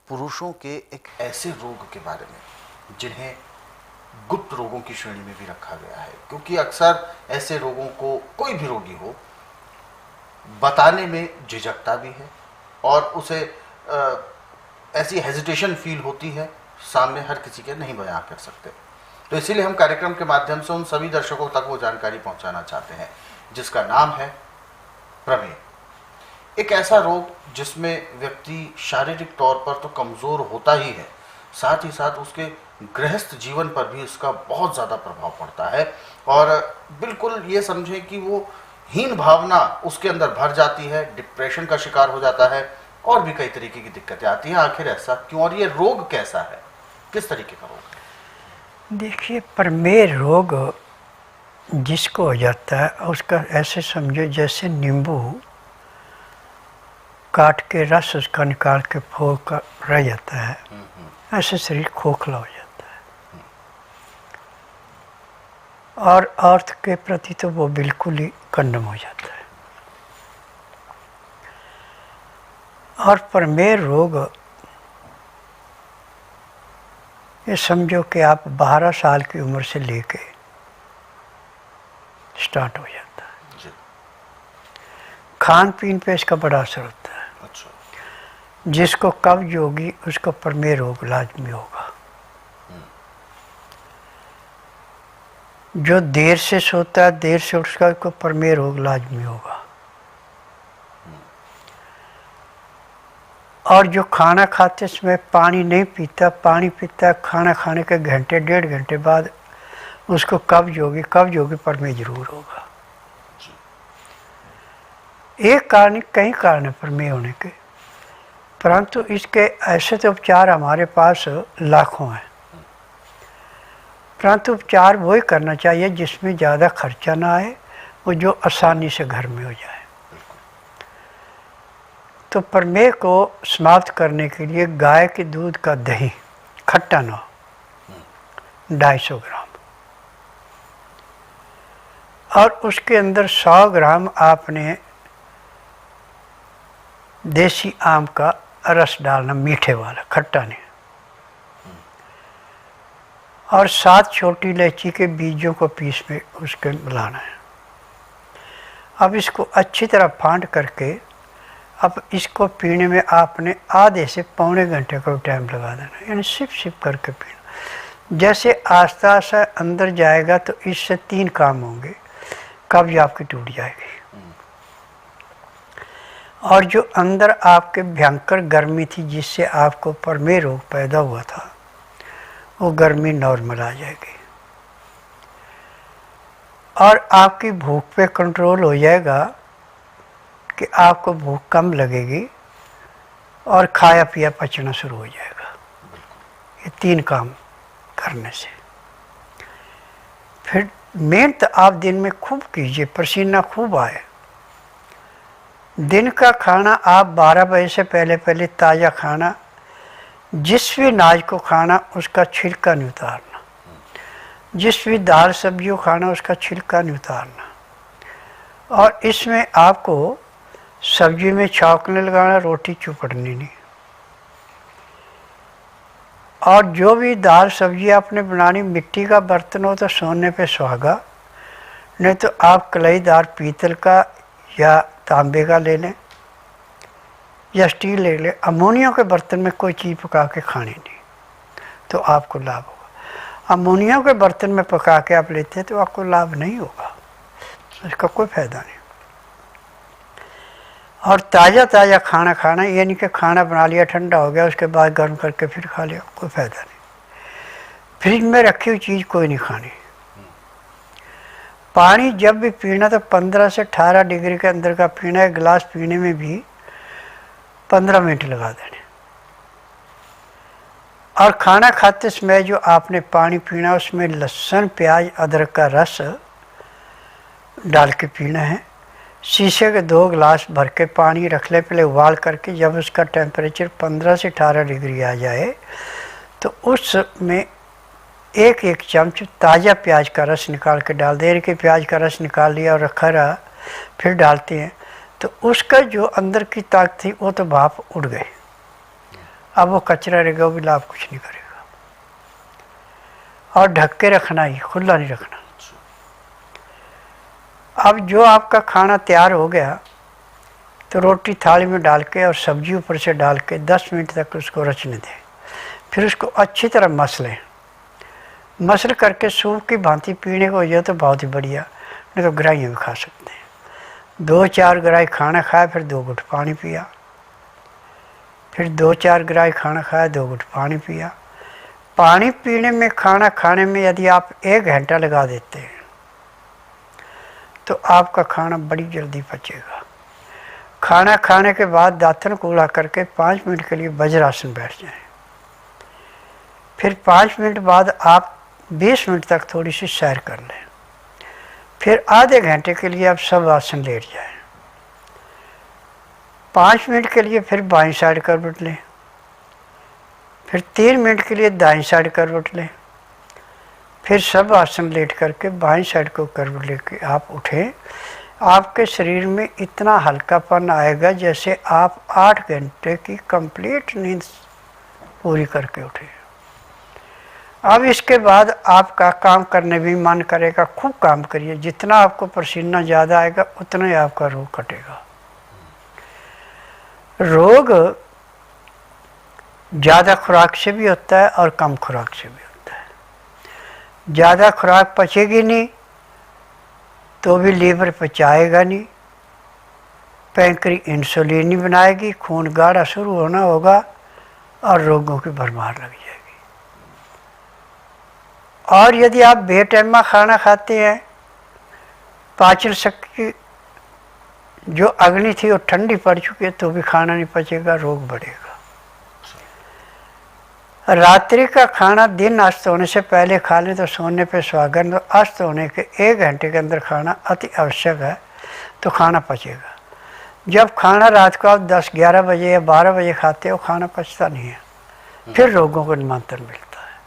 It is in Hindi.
पुरुषों के एक ऐसे रोग के बारे में जिन्हें गुप्त रोगों की श्रेणी में भी रखा गया है, क्योंकि अक्सर ऐसे रोगों को कोई भी रोगी हो बताने में झिझकता भी है और उसे ऐसी हेजिटेशन फील होती है, सामने हर किसी के नहीं बयां कर सकते। तो इसीलिए हम कार्यक्रम के माध्यम से उन सभी दर्शकों तक वो जानकारी पहुंचाना चाहते हैं जिसका नाम है प्रमेह। एक ऐसा रोग जिसमें व्यक्ति शारीरिक तौर पर तो कमजोर होता ही है, साथ ही साथ उसके गृहस्थ जीवन पर भी इसका बहुत ज़्यादा प्रभाव पड़ता है और बिल्कुल ये समझें कि वो हीन भावना उसके अंदर भर जाती है, डिप्रेशन का शिकार हो जाता है और भी कई तरीके की दिक्कतें आती हैं। आखिर ऐसा क्यों और ये रोग कैसा है, किस तरीके का रोग है? देखिए, प्रमेह रोग जिसको हो जाता है उसका ऐसे समझो जैसे नींबू काट के रस उसका निकाल के फोड़ कर रह जाता है, ऐसे शरीर खोखला हो जाता है और अर्थ के प्रति तो वो बिल्कुल ही कंडम हो जाता है। और प्रमेह रोग ये समझो कि आप 12 साल की उम्र से लेके स्टार्ट हो जाता है। खान पीन पे इसका बड़ा असर होता है। अच्छा। जिसको कब्ज होगी उसको प्रमेह रोग लाजमी होगा। जो देर से सोता है, देर से उसका को प्रमेह रोग लाजमी होगा। और जो खाना खाते समय पानी नहीं पीता, पानी पीता खाना खाने के घंटे 1.5 घंटे बाद उसको कब्ज होगी, प्रमेह जरूर होगा। एक कारण, कई कारण है प्रमेह होने के, परंतु इसके ऐसे तो उपचार हमारे पास लाखों हैं, परंतु उपचार वही करना चाहिए जिसमें ज़्यादा खर्चा ना आए, वो जो आसानी से घर में हो जाए। तो प्रमेह को समाप्त करने के लिए गाय के दूध का दही खट्टा ना हो 250 ग्राम, और उसके अंदर 100 ग्राम आपने देसी आम का रस डालना, मीठे वाला, खट्टा नहीं, और 7 छोटी इलायची के बीजों को पीस में उसके मिलाना है। अब इसको अच्छी तरह फांड करके अब इसको पीने में आपने आधे से पौने घंटे का टाइम लगा देना, यानी सिप सिप करके पीना। जैसे आस्ता आस्ता अंदर जाएगा तो इससे 3 काम होंगे, कब्ज आपकी टूट जाएगी और जो अंदर आपके भयंकर गर्मी थी जिससे आपको प्रमेह रोग पैदा हुआ था, वो गर्मी नॉर्मल आ जाएगी और आपकी भूख पे कंट्रोल हो जाएगा कि आपको भूख कम लगेगी और खाया पिया पचना शुरू हो जाएगा। ये 3 काम करने से फिर मेहनत आप दिन में खूब कीजिए, पसीना खूब आए। दिन का खाना आप 12 बजे से पहले ताज़ा खाना, जिस भी अनाज को खाना उसका छिलका नहीं उतारना, जिस भी दाल सब्जियों खाना उसका छिलका नहीं उतारना, और इसमें आपको सब्जी में छौंक नहीं लगाना, रोटी चुपड़नी नहीं, और जो भी दाल सब्जी आपने बनानी, मिट्टी का बर्तन हो तो सोने पे सुहागा, नहीं तो आप कलईदार पीतल का या तांबे का ले लें या स्टील ले लें। अमोनिया के बर्तन में कोई चीज़ पका के खानी नहीं तो आपको लाभ होगा। अमोनिया के बर्तन में पका के आप लेते हैं तो आपको लाभ नहीं होगा, इसका कोई फायदा नहीं। और ताज़ा खाना खाना, यानी कि खाना बना लिया ठंडा हो गया उसके बाद गर्म करके फिर खा लिया, कोई फ़ायदा नहीं। फ्रिज में रखी हुई चीज़ कोई नहीं खानी। पानी जब भी पीना तो 15 से 18 डिग्री के अंदर का पीना है। गिलास पीने में भी 15 मिनट लगा देने। और खाना खाते समय जो आपने पानी पीना उसमें लहसुन प्याज अदरक का रस डाल के पीना है। शीशे के 2 गिलास भर के पानी रख ले, पहले उबाल करके जब उसका टेम्परेचर 15 से 18 डिग्री आ जाए तो उसमें एक चम्मच ताज़ा प्याज का रस निकाल के डाल दें। कि प्याज का रस निकाल लिया और रखा रहा, फिर डालते हैं तो उसका जो अंदर की ताकत थी वो तो भाप उड़ गई अब वो कचरा रहेगा, वो भी लाभ कुछ नहीं करेगा। और ढक के रखना ही, खुला नहीं रखना। अब जो आपका खाना तैयार हो गया तो रोटी थाली में डाल के और सब्जी ऊपर से डाल के 10 मिनट तक उसको रचने दें। फिर उसको अच्छी तरह मसलें, मसल करके सूप की भांति पीने को हो जाए तो बहुत ही बढ़िया, नहीं तो ग्राहियाँ भी खा सकते हैं। 2-4 ग्राही खाना खाया, फिर 2 घुट पानी पिया, फिर 2-4 ग्राही खाना खाया, 2 घुट पानी पिया। पानी पीने में, खाना खाने में यदि आप 1 घंटा लगा देते हैं तो आपका खाना बड़ी जल्दी पचेगा। खाना खाने के बाद दातन कूड़ा करके 5 मिनट के लिए वज्रासन बैठ जाएं। फिर 5 मिनट बाद आप 20 मिनट तक थोड़ी सी सैर कर लें। फिर आधे घंटे के लिए आप सब आसन लेट जाएं। 5 मिनट के लिए फिर बाईं साइड करवट लें। फिर 3 मिनट के लिए दाईं साइड करवट लें। फिर सब आसन लेट करके बाईं साइड को करवट लेके आप उठें। आपके शरीर में इतना हल्कापन आएगा जैसे आप 8 घंटे की कंप्लीट नींद पूरी करके उठे। अब इसके बाद आपका काम करने भी मन करेगा, खूब काम करिए। जितना आपको पसीना ज़्यादा आएगा उतना ही आपका रोग कटेगा। रोग ज़्यादा खुराक से भी होता है और कम खुराक से भी होता है। ज़्यादा खुराक पचेगी नहीं तो भी लीवर पचाएगा नहीं, पैंक्री इंसुलिन नहीं बनाएगी, खून गाढ़ा शुरू होना होगा और रोगों की भरमार लग जाएगी। और यदि आप बेटैमा खाना खाते हैं, पाचन शक्ति जो अग्नि थी वो ठंडी पड़ चुकी है तो भी खाना नहीं पचेगा, रोग बढ़ेगा। रात्रि का खाना दिन अस्त होने से पहले खा लें तो सोने पे सुहागन, तो अस्त होने के 1 घंटे के अंदर खाना अति आवश्यक है तो खाना पचेगा। जब खाना रात को आप 10-11 बजे या 12 बजे खाते हो, खाना पचता नहीं है, फिर रोगों को निमंत्रण मिलता है।